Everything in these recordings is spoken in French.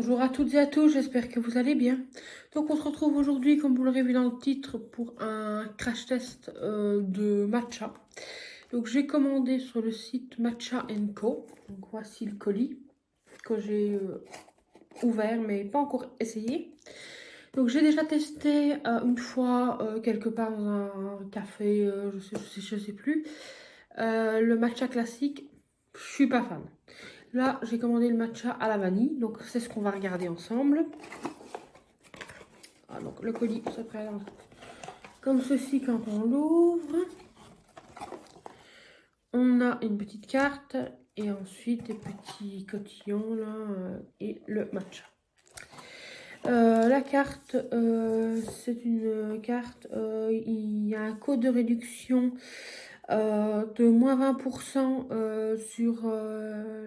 Bonjour à toutes et à tous, j'espère que vous allez bien. Donc on se retrouve aujourd'hui, comme vous l'aurez vu dans le titre, pour un crash test de matcha. Donc j'ai commandé sur le site Matcha Co. Donc voici le colis que j'ai ouvert mais pas encore essayé. Donc j'ai déjà testé une fois quelque part dans un café, je sais plus. Le matcha classique, je suis pas fan. Là, j'ai commandé le matcha à la vanille, donc c'est ce qu'on va regarder ensemble. Ah, donc le colis se présente comme ceci quand on l'ouvre. On a une petite carte et ensuite des petits cotillons là et le matcha. La carte, c'est une carte, il y a un code de réduction de moins 20% sur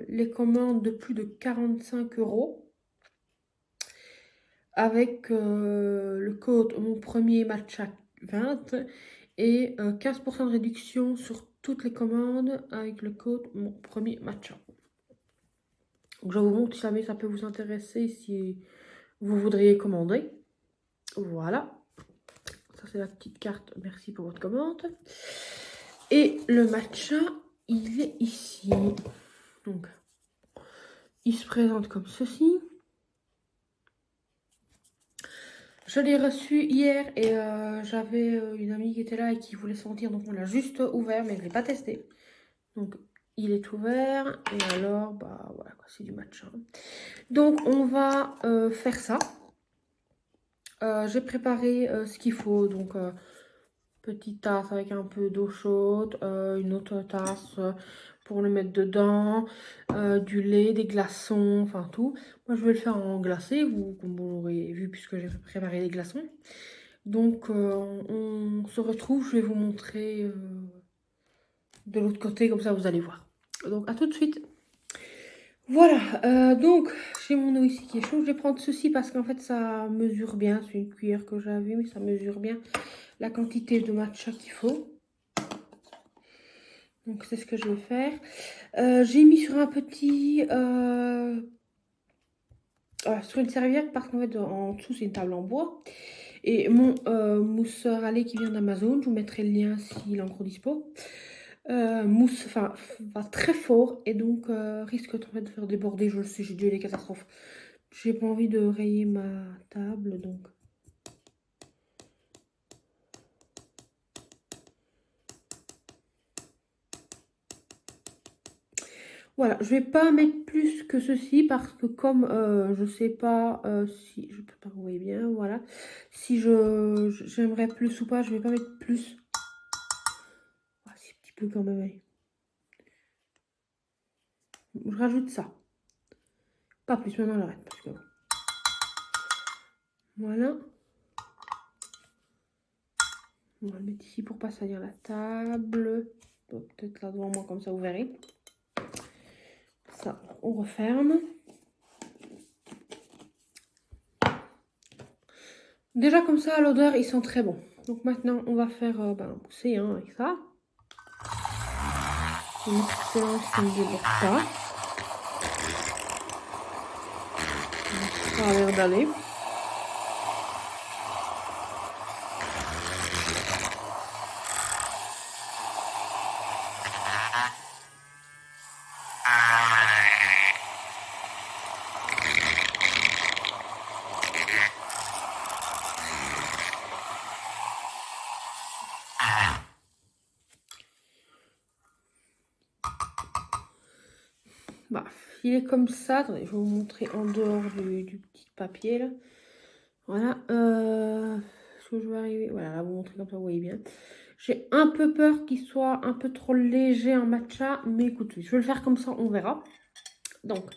les commandes de plus de 45 €. Avec le code mon premier matcha 20 et 15% de réduction sur toutes les commandes avec le code mon premier matcha. Donc je vous montre si jamais ça peut vous intéresser, si vous voudriez commander. Voilà, ça c'est la petite carte, merci pour votre commande. Et le matcha, il est ici. Donc, il se présente comme ceci. Je l'ai reçu hier et j'avais une amie qui était là et qui voulait sentir, donc on l'a juste ouvert, mais je ne l'ai pas testé. Donc il est ouvert et alors, bah voilà, c'est du matcha. Donc on va faire ça. J'ai préparé ce qu'il faut, donc petite tasse avec un peu d'eau chaude, une autre tasse pour le mettre dedans, du lait, des glaçons, enfin tout. Moi je vais le faire en glacé, comme vous l'aurez vu puisque j'ai préparé des glaçons. Donc on se retrouve, je vais vous montrer de l'autre côté, comme ça vous allez voir. Donc à tout de suite. Voilà, donc j'ai mon eau ici qui est chaude. Je vais prendre ceci parce qu'en fait ça mesure bien. C'est une cuillère que j'avais, mais ça mesure bien la quantité de matcha qu'il faut. Donc c'est ce que je vais faire. J'ai mis sur un petit... sur une serviette parce qu'en fait en dessous c'est une table en bois. Et mon mousseur à lait qui vient d'Amazon, je vous mettrai le lien s'il est encore dispo. Mousse, enfin, va très fort et donc risque en fait de faire déborder. Je le sais, j'ai déjà eu des catastrophes. J'ai pas envie de rayer ma table, donc. Voilà, je vais pas mettre plus que ceci parce que comme je sais pas si je peux pas, vous voyez bien, voilà. Si j'aimerais plus ou pas, je vais pas mettre plus. Ah, si, un petit peu quand même, allez. Je rajoute ça. Pas plus, maintenant j'arrête parce que voilà. On va le mettre ici pour pas salir la table. Peut-être là devant moi, comme ça vous verrez. Ça, on referme. Déjà comme ça, l'odeur, ils sont très bons. Donc maintenant, on va faire pousser avec ça. On mélange qui ne déborde pas. Ça a l'air d'aller. Bah, il est comme ça. Attendez, je vais vous montrer en dehors du petit papier là. Voilà. Est-ce que je vais arriver? Voilà, là, vous montrer comme ça, vous voyez bien. J'ai un peu peur qu'il soit un peu trop léger en matcha, mais écoutez, je vais le faire comme ça, on verra. Donc,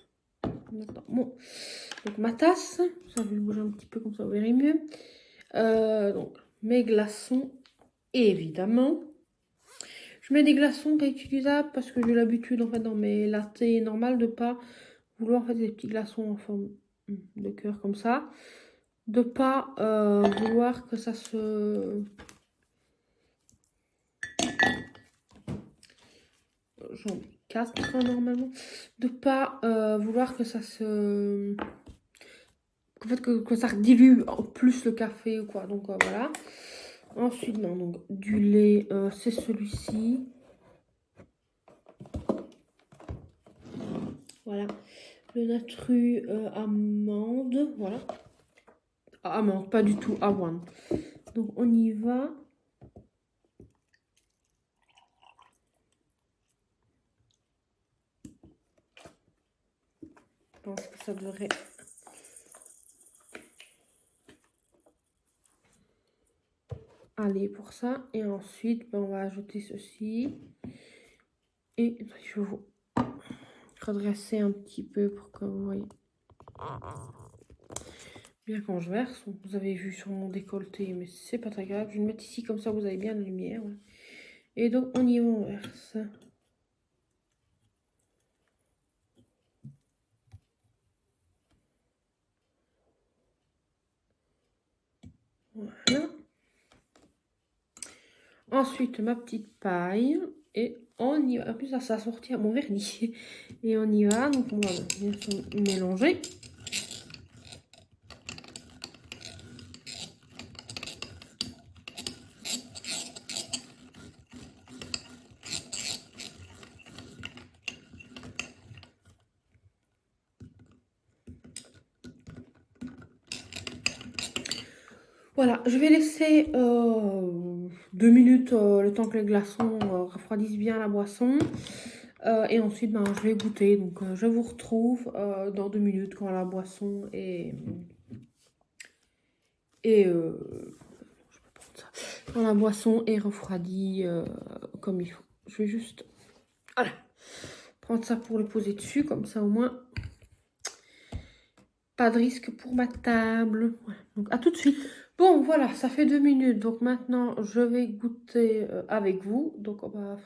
bon. Donc ma tasse, ça je vais le bouger un petit peu comme ça, vous verrez mieux. Donc mes glaçons, évidemment. Je mets des glaçons réutilisables parce que j'ai l'habitude en fait dans mes lattés normales de pas vouloir faire des petits glaçons en forme de cœur comme ça, de pas vouloir que ça se... J'en ai 4 normalement, de pas vouloir que ça se fait, que ça dilue plus le café ou quoi. Donc voilà. Ensuite, non, donc du lait, c'est celui-ci. Voilà. Le Natru amande. Voilà. Ah, amande, pas du tout avoine. Donc on y va. Je pense que ça devrait... aller pour ça. Et ensuite, ben, on va ajouter ceci. Et je vais vous redresser un petit peu pour que vous voyez bien quand je verse. Vous avez vu sur mon décolleté, mais c'est pas très grave. Je vais le mettre ici, comme ça vous avez bien la lumière. Ouais. Et donc on y va, on verse. Voilà. Ensuite, ma petite paille. Et on y va. En plus, ça a sorti à mon vernis. Et on y va. Donc, on va bien sûr mélanger. Voilà, je vais laisser 2 minutes le temps que les glaçons refroidissent bien la boisson. Et ensuite, ben, je vais goûter. Donc, je vous retrouve dans 2 minutes quand la boisson est... je peux prendre ça. Quand la boisson est refroidie comme il faut. Je vais juste... Voilà. Prendre ça pour le poser dessus. Comme ça, au moins, pas de risque pour ma table. Voilà. Donc, à tout de suite. Bon, voilà, ça fait 2 minutes. Donc, maintenant, je vais goûter avec vous. Donc,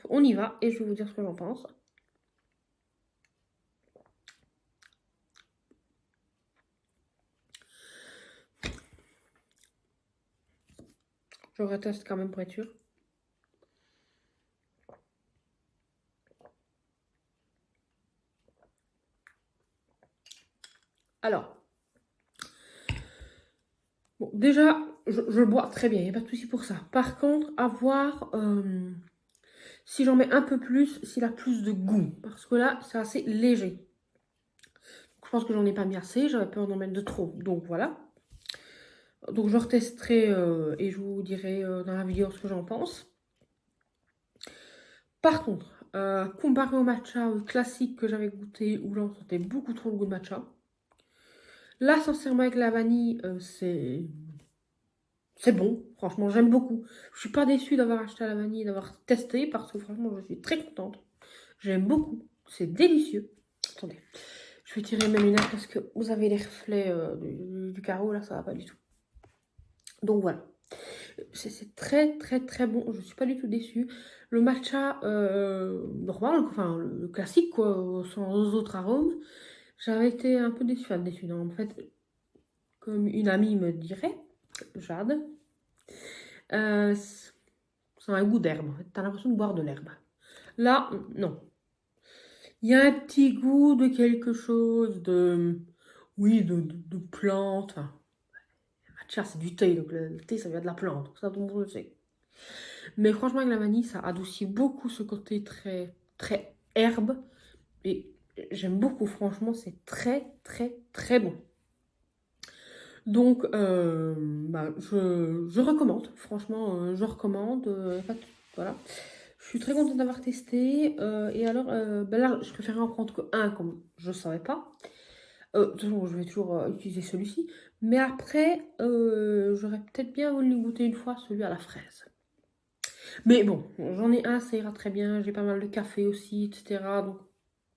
on y va et je vais vous dire ce que j'en pense. Je reteste quand même pour être sûr. Alors, bon, déjà, je bois très bien, il n'y a pas de souci pour ça. Par contre, à voir si j'en mets un peu plus, s'il a plus de goût. Parce que là, c'est assez léger. Je pense que j'en ai pas mis assez, j'avais peur d'en mettre de trop. Donc voilà. Donc je retesterai et je vous dirai dans la vidéo ce que j'en pense. Par contre, comparé au matcha classique que j'avais goûté, où là on sentait beaucoup trop le goût de matcha. Là, sincèrement, avec la vanille, c'est bon. Franchement, j'aime beaucoup. Je suis pas déçue d'avoir acheté à la vanille et d'avoir testé parce que franchement, je suis très contente. J'aime beaucoup. C'est délicieux. Attendez, je vais tirer mes lunettes parce que vous avez les reflets du carreau, là, ça va pas du tout. Donc voilà. C'est très très très bon. Je suis pas du tout déçue. Le matcha normal, enfin le classique, quoi, sans autres arômes, j'avais été un peu déçue. Enfin, déçue, non, en fait, comme une amie me dirait, Jade, c'est un goût d'herbe. En fait. T'as l'impression de boire de l'herbe. Là, non. Il y a un petit goût de quelque chose, de... Oui, de plante. Enfin, matcha, c'est du thé, donc le thé, ça vient de la plante. Ça, tout le monde le sait. Mais franchement, avec la vanille, ça adoucit beaucoup ce côté très, très herbe. Et j'aime beaucoup, franchement, c'est très, très, très bon. Donc, je recommande. Franchement, je recommande. Voilà. Je suis très contente d'avoir testé. Et alors, là, je préférais en prendre que un, comme je ne savais pas. De toute façon, je vais toujours utiliser celui-ci. Mais après, j'aurais peut-être bien voulu goûter une fois celui à la fraise. Mais bon, j'en ai un, ça ira très bien. J'ai pas mal de café aussi, etc. Donc,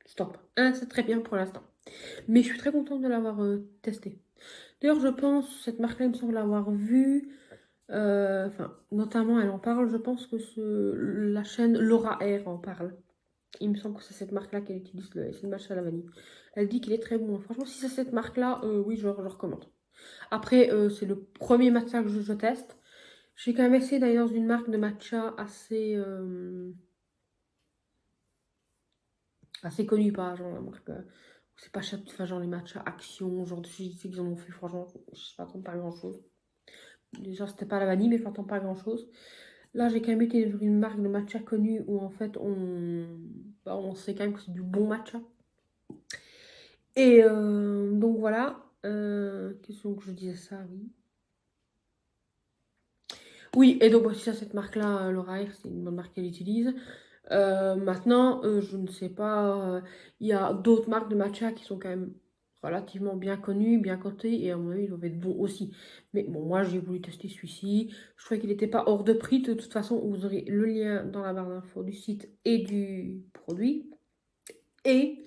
stop. Un, c'est très bien pour l'instant. Mais je suis très contente de l'avoir testé. D'ailleurs, je pense, cette marque-là, il me semble l'avoir vue. Enfin, notamment, elle en parle. Je pense que la chaîne Laura Air en parle. Il me semble que c'est cette marque-là qu'elle utilise, c'est le matcha à la vanille. Elle dit qu'il est très bon. Franchement, si c'est cette marque-là, oui, je recommande. Après, c'est le premier matcha que je teste. J'ai quand même essayé d'aller dans une marque de matcha assez connue, pas genre la marque C'est pas cher, enfin, genre les matchas Action, genre de chez qu'ils en ont fait, franchement, je m'attends pas à grand chose. Déjà, c'était pas la vanille, mais je m'attends pas à grand chose. Là, j'ai quand même été sur une marque de matcha connue où en fait on sait quand même que c'est du bon matcha. Et donc voilà. Qu'est-ce que je disais ça, oui. Oui, et donc aussi ça, cette marque-là, Laura Air, c'est une bonne marque qu'elle utilise. Maintenant, je ne sais pas, il y a d'autres marques de matcha qui sont quand même relativement bien connues, bien cotées, et à mon avis, ils doivent être bons aussi. Mais bon, moi, j'ai voulu tester celui-ci. Je trouvais qu'il n'était pas hors de prix. De toute façon, vous aurez le lien dans la barre d'infos du site et du produit. Et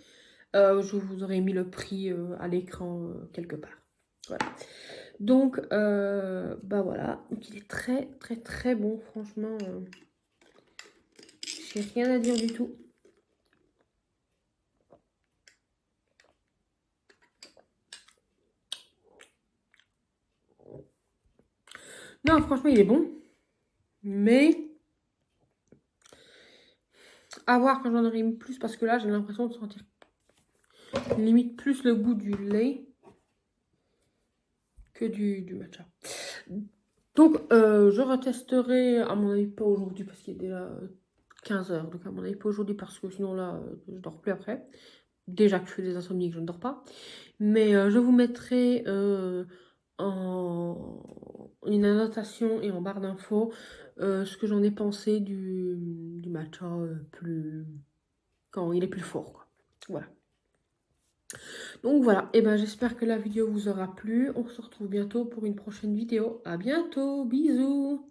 je vous aurai mis le prix à l'écran quelque part. Voilà. Donc, bah voilà. Donc, il est très, très, très bon, franchement. J'ai rien à dire du tout. Non, franchement, il est bon. Mais à voir quand j'en aurai mis plus, parce que là, j'ai l'impression de sentir limite plus le goût du lait que du matcha. Donc, je retesterai, à mon avis, pas aujourd'hui, parce qu'il est déjà 15 h. Donc, à mon avis, pas aujourd'hui, parce que sinon, là, je dors plus après. Déjà que je fais des insomnies, que je ne dors pas. Mais je vous mettrai en une annotation et en barre d'infos ce que j'en ai pensé du matcha plus quand il est plus fort, quoi. Voilà. Donc voilà, et ben j'espère que la vidéo vous aura plu. On se retrouve bientôt pour une prochaine vidéo. À bientôt, bisous.